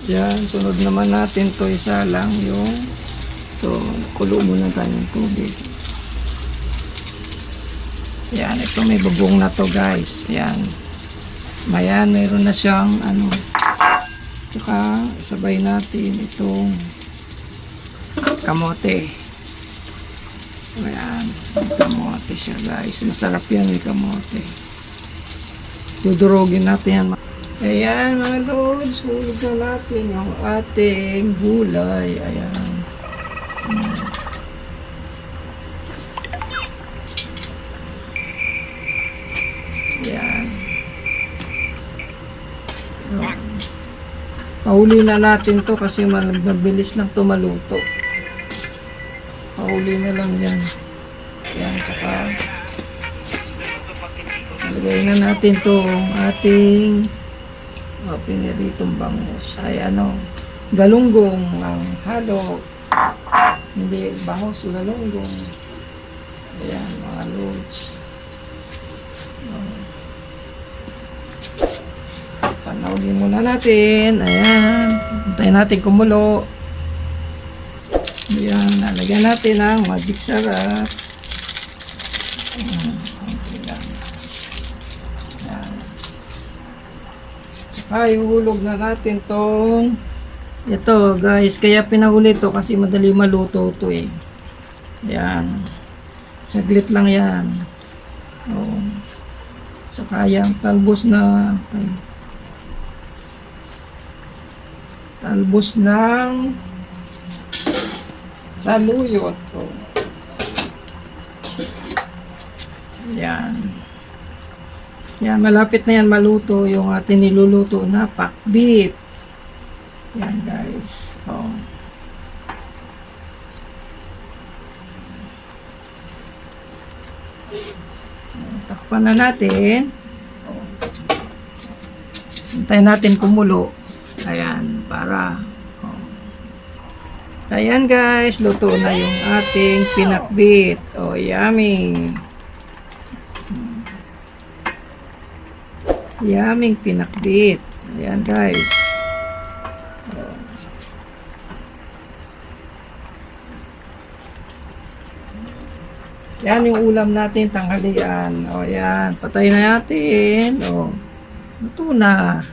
Yan, sunod naman natin to isa lang yung to kulo muna tayo ng tubig. Yan, ito may bubong na to guys. Yan. Mayan, mayroon na siyang ano. Tsaka sabay natin itong kamote. Ayan, kamote siya guys. Masarap yan may kamote. Dudurogin natin yan. Ayan mga lods, hulog na natin yung ating gulay. Ayan. Ayan. Pauli na natin to kasi mabilis lang to maluto. Pauli na lang yan. Ayan, saka lagay na natin to ating piniritong bangus. Ay ano, galunggong ang halo. Hindi bangus, galunggong. Ayan, mga loads. Panawin muna natin. Ayan. Hintayin natin kumulo. Ayan. Nalagyan natin ang magic sarap. Ayan. Okay lang. Ayan. Saka ihulog na natin tong ito guys. Kaya pinahuli to kasi madali maluto to eh. Ayan. Saglit lang yan. Oh. Saka yung talbos na talbos ng saluyot. Oh. Yan. Yan, malapit na yan maluto yung ating niluluto na pakbit. Yan guys. Oh. Takpan na natin. Hintayin natin kumulo. Ayan, para ayan guys, luto na yung ating pinakbit. Oh, yummy. Yummy pinakbit. Ayan guys. Yan yung ulam natin tanghalian. O yan, patay na natin. O, luto na.